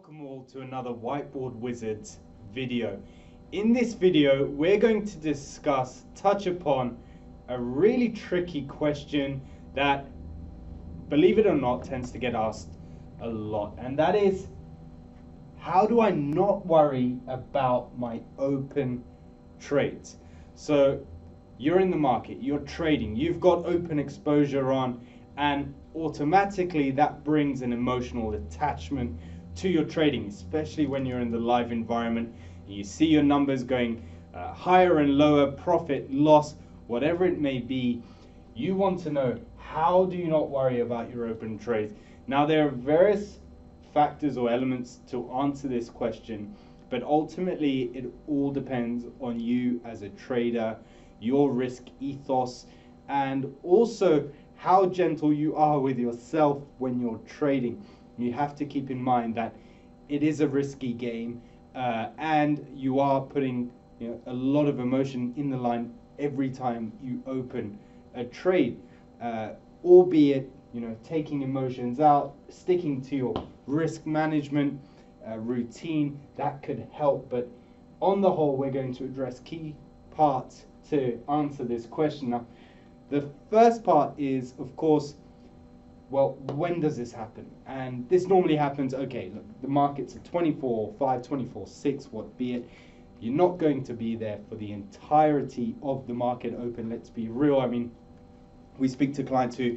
Welcome all to another Whiteboard Wizards video. In this video, we're going to touch upon a really tricky question that, believe it or not, tends to get asked a lot. And that is, how do I not worry about my open trades? So you're in the market, you're trading, you've got open exposure on, and automatically that brings an emotional attachment to your trading, especially when you're in the live environment and you see your numbers going higher and lower, profit, loss, whatever it may be. You want to know, how do you not worry about your open trades? Now, there are various factors or elements to answer this question, but ultimately it all depends on you as a trader, your risk ethos, and also how gentle you are with yourself when you're trading. You have to keep in mind that it is a risky game, and you are putting a lot of emotion in the line every time you open a trade, albeit taking emotions out, sticking to your risk management routine, that could help. But on the whole, we're going to address key parts to answer this question. Now, the first part is, of course, well, when does this happen? And this normally happens, okay, look, the market's at 24.5, 24.6, what be it. You're not going to be there for the entirety of the market open, let's be real. I mean, we speak to clients who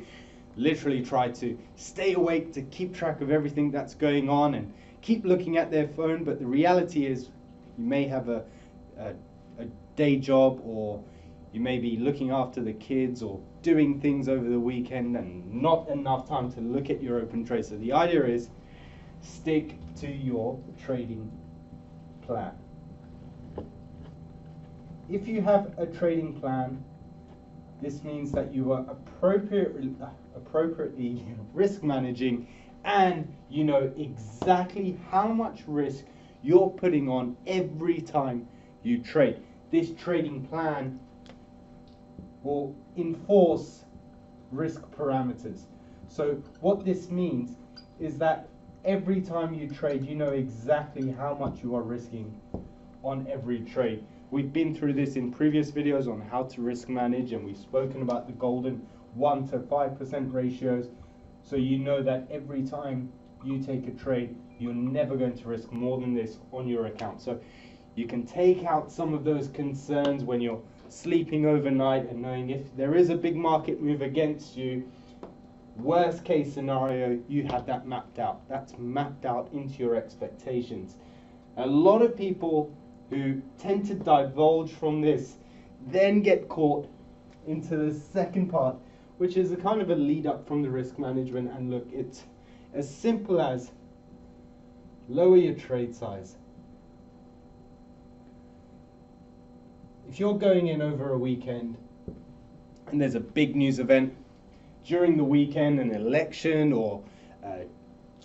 literally try to stay awake to keep track of everything that's going on and keep looking at their phone, but the reality is you may have a day job, or you may be looking after the kids or doing things over the weekend and not enough time to look at your open trade. So the idea is, stick to your trading plan. If you have a trading plan, this means that you are appropriately risk managing, and you know exactly how much risk you're putting on every time you trade. This trading plan will enforce risk parameters. So what this means is that every time you trade, you know exactly how much you are risking on every trade. We've been through this in previous videos on how to risk manage, and we've spoken about the golden 1 to 5% ratios. So you know that every time you take a trade, you're never going to risk more than this on your account. So you can take out some of those concerns when you're sleeping overnight and knowing if there is a big market move against you, worst case scenario, you have that mapped out. That's mapped out into your expectations. A lot of people who tend to divulge from this then get caught into the second part, which is a kind of a lead up from the risk management. And look, it's as simple as lower your trade size. If you're going in over a weekend and there's a big news event during the weekend, an election or a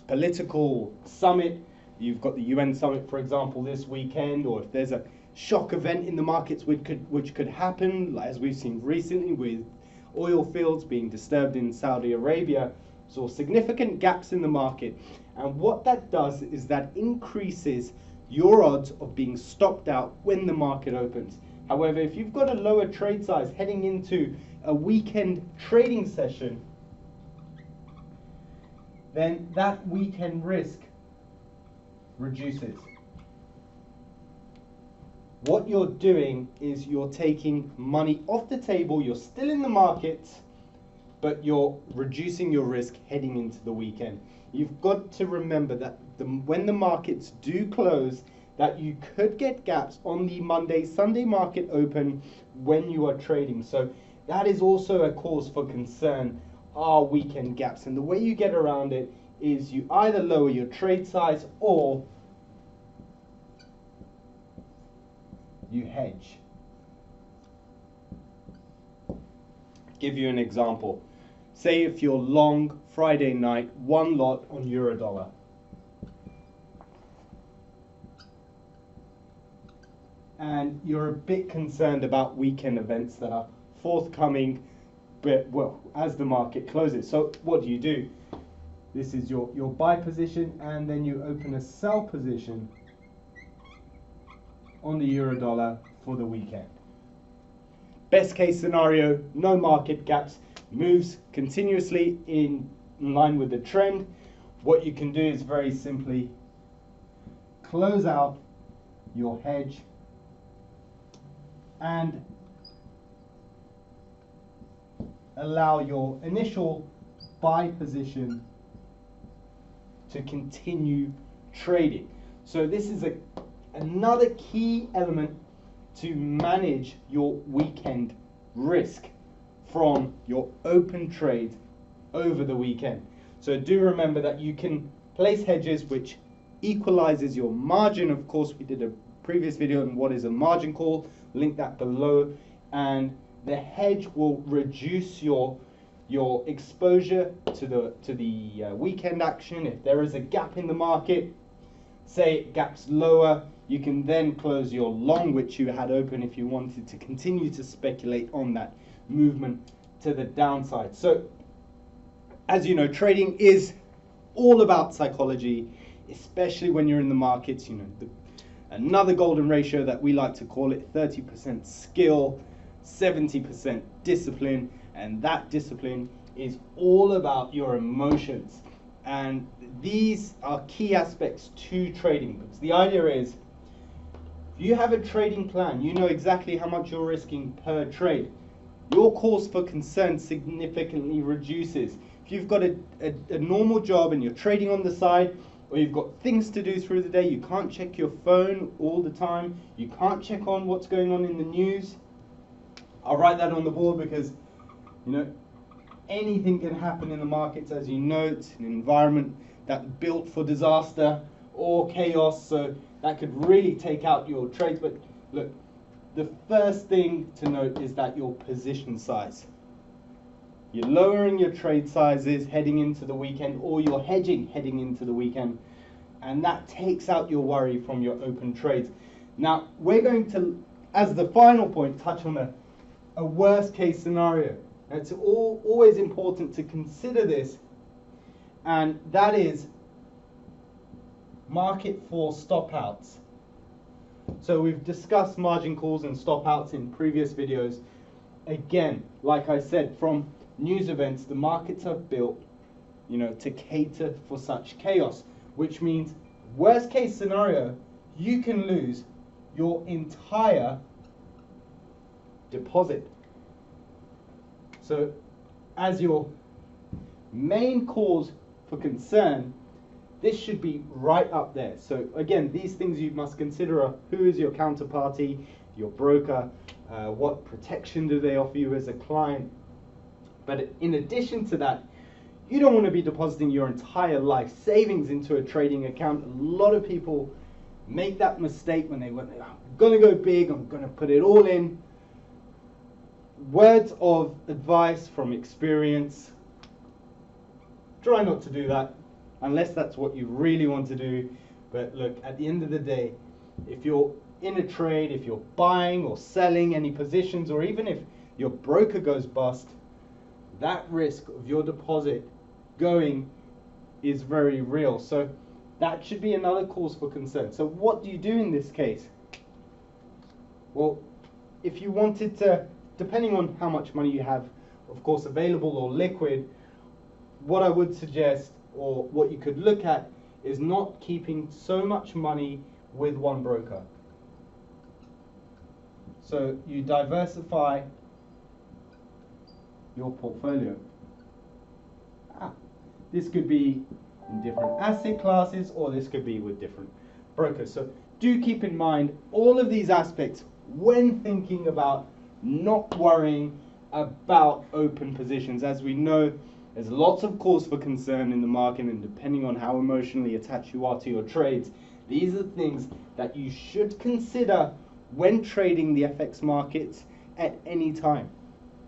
political summit, you've got the UN summit, for example, this weekend, or if there's a shock event in the markets which could happen, as we've seen recently with oil fields being disturbed in Saudi Arabia, so significant gaps in the market. And what that does is that increases your odds of being stopped out when the market opens. However, if you've got a lower trade size heading into a weekend trading session, then that weekend risk reduces. What you're doing is you're taking money off the table. You're still in the market, but you're reducing your risk heading into the weekend. You've got to remember that when the markets do close, that you could get gaps on the Monday, Sunday market open when you are trading. So that is also a cause for concern, are weekend gaps. And the way you get around it is you either lower your trade size or you hedge. Give you an example. Say if you're long Friday night, one lot on Eurodollar. And you're a bit concerned about weekend events that are forthcoming, but well, as the market closes. So what do? This is your buy position, and then you open a sell position on the euro dollar for the weekend. Best case scenario, no market gaps, moves continuously in line with the trend. What you can do is very simply close out your hedge and allow your initial buy position to continue trading. So this is another key element to manage your weekend risk from your open trade over the weekend. So do remember that you can place hedges which equalizes your margin. Of course, we did a previous video on what is a margin call, link that below, and the hedge will reduce your exposure to the weekend action. If there is a gap in the market, say it gaps lower, you can then close your long which you had open if you wanted to continue to speculate on that movement to the downside. So as you know, trading is all about psychology, especially when you're in the markets. You know, another golden ratio that we like to call it, 30% skill, 70% discipline, and that discipline is all about your emotions. And these are key aspects to trading, because the idea is, if you have a trading plan, you know exactly how much you're risking per trade. Your cause for concern significantly reduces. If you've got a normal job and you're trading on the side, or you've got things to do through the day, you can't check your phone all the time, you can't check on what's going on in the news. I'll write that on the board because, you know, anything can happen in the markets. As you know, it's an environment that's built for disaster or chaos, so that could really take out your trades. But look, the first thing to note is that your position size. You're lowering your trade sizes heading into the weekend, or you're hedging heading into the weekend, and that takes out your worry from your open trades. Now, we're going to, as the final point, touch on a worst case scenario. And it's always important to consider this, and that is market for stop outs. So we've discussed margin calls and stop outs in previous videos. Again, like I said, from news events, the markets are built, you know, to cater for such chaos, which means worst case scenario, you can lose your entire deposit. So as your main cause for concern, this should be right up there. So again, these things you must consider are: who is your counterparty, your broker, what protection do they offer you as a client. But in addition to that, you don't want to be depositing your entire life savings into a trading account. A lot of people make that mistake when I'm going to go big, I'm going to put it all in. Words of advice from experience: try not to do that unless that's what you really want to do. But look, at the end of the day, if you're in a trade, if you're buying or selling any positions, or even if your broker goes bust, that risk of your deposit going is very real. So that should be another cause for concern. So what do you do in this case? Well, if you wanted to, depending on how much money you have, of course, available or liquid, what I would suggest, or what you could look at, is not keeping so much money with one broker. So you diversify your portfolio. This could be in different asset classes, or this could be with different brokers. So do keep in mind all of these aspects when thinking about not worrying about open positions. As we know, there's lots of cause for concern in the market, and depending on how emotionally attached you are to your trades, these are things that you should consider when trading the FX markets at any time.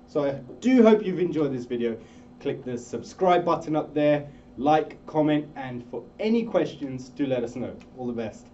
So I do hope you've enjoyed this video. Click the subscribe button up there, like, comment, and for any questions, do let us know. All the best.